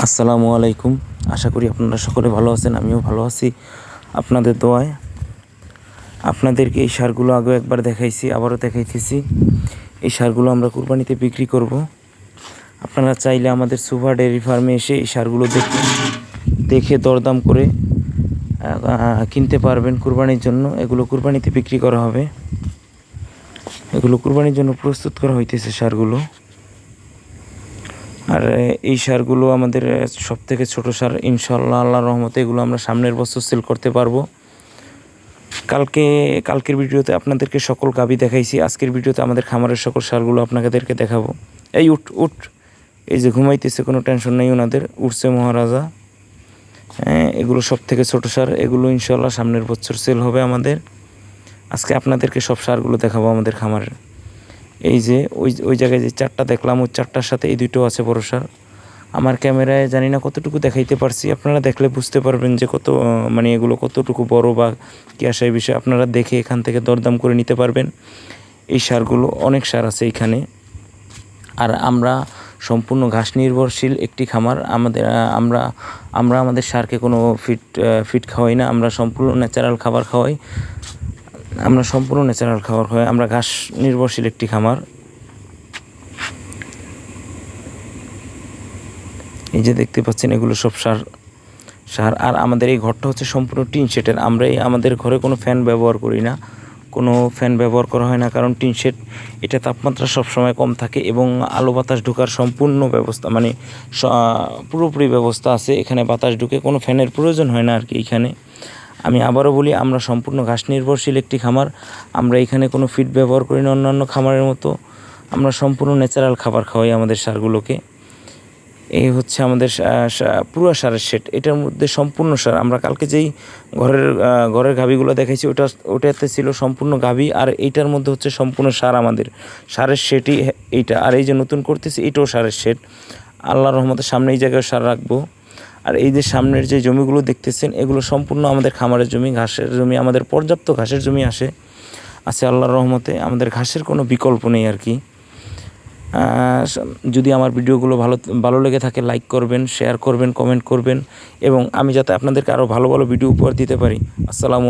আসসালামু আলাইকুম। আশা করি আপনারা সকলে ভালো আছেন, আমিও ভালো আছি আপনাদের দোয়ায়। আপনাদেরকে এই সারগুলো আগেও একবার দেখাইছি, আবারও দেখাইতেছি। এই সারগুলো আমরা কুরবানিতে বিক্রি করব। আপনারা চাইলে আমাদের সুপার ডেয়ারি ফার্মে এসে এই সারগুলো দেখে দরদাম করে কিনতে পারবেন কুরবানির জন্য। এগুলো কুরবানিতে বিক্রি করা হবে, এগুলো কুরবানির জন্য প্রস্তুত করা হইতেছে সারগুলো। আর এই সারগুলো আমাদের সবথেকে ছোট সার, ইনশাআল্লাহ আল্লাহর রহমতে এগুলো আমরা সামনের বছর সেল করতে পারবো। কালকের ভিডিওতে আপনাদেরকে সকল গাভী দেখাইছি, আজকের ভিডিওতে আমাদের খামারের সকল সারগুলো আপনাদেরকে দেখাবো। এই উঠ, এই যে ঘুমাইতেছে, কোনো টেনশন নেই ওনাদের, উঠছে মহারাজা। হ্যাঁ, এগুলো সব থেকে ছোটো সার, এগুলো ইনশাআল্লাহ সামনের বছর সেল হবে আমাদের। আজকে আপনাদেরকে সব সারগুলো দেখাবো আমাদের খামারের। এই যে ওই জায়গায় যে চারটা দেখলাম, ওই চারটার সাথে এই দুটো আছে বড় সার। আমার ক্যামেরায় জানি না কতটুকু দেখাইতে পারছি, আপনারা দেখলে বুঝতে পারবেন যে মানে এগুলো কতটুকু বড় বা কী আসা এই বিষয়ে আপনারা দেখে এখান থেকে দরদাম করে নিতে পারবেন। এই সারগুলো অনেক সার আছে এখানে। আর আমরা সম্পূর্ণ ঘাস নির্ভরশীল একটি খামার। আমরা আমাদের সারকে কোনো ফিট খাওয়াই না, আমরা সম্পূর্ণ ন্যাচারাল খাবার খাওয়াই। আমরা ঘাস নির্ভরশীল একটি খামার। এই যে দেখতে পাচ্ছেন, এগুলো সব সার। আর আমাদের এই ঘরটা হচ্ছে সম্পূর্ণ টিন শেডের। আমাদের ঘরে কোনো ফ্যান ব্যবহার করি না, কোনো ফ্যান ব্যবহার করা হয় না, কারণ টিন শেড এটা তাপমাত্রা সবসময় কম থাকে এবং আলো বাতাস ঢোকার সম্পূর্ণ ব্যবস্থা, মানে পুরোপুরি ব্যবস্থা আছে এখানে। বাতাস ঢুকে কোনো ফ্যানের প্রয়োজন হয় না আর কি এইখানে। আমি আবারও বলি, আমরা সম্পূর্ণ ঘাস নির্ভরশীল একটি খামার। আমরা এখানে কোনো ফিড ব্যবহার করি না অন্যান্য খামারের মতো। আমরা সম্পূর্ণ ন্যাচারাল খাবার খাওয়াই আমাদের সারগুলোকে। এই হচ্ছে আমাদের পুরো সারের সেট, এটার মধ্যে সম্পূর্ণ সার। আমরা কালকে যেই ঘরের গাভীগুলো দেখাইছি ওটাতে ছিল সম্পূর্ণ গাভী, আর এইটার মধ্যে হচ্ছে সম্পূর্ণ সার। আমাদের সারের সেটই এইটা। আর এই যে নতুন করতেছি, এটাও সারের সেট। আল্লাহর রহমতে সামনে এই জায়গায় সার রাখবো। আর এই যে সামনের যে জমিগুলো দেখতেছেন, এগুলো সম্পূর্ণ আমাদের খামারের জমি, ঘাসের জমি। আমাদের পর্যাপ্ত ঘাসের জমি আছে আল্লাহর রহমতে। আমাদের ঘাসের কোনো বিকল্প নেই আর কি। যদি আমার ভিডিওগুলো ভালো লেগে থাকে, লাইক করবেন, শেয়ার করবেন, কমেন্ট করবেন, এবং আমি যাতে আপনাদেরকে আরও ভালো ভালো ভিডিও উপহার দিতে পারি। আসসালামু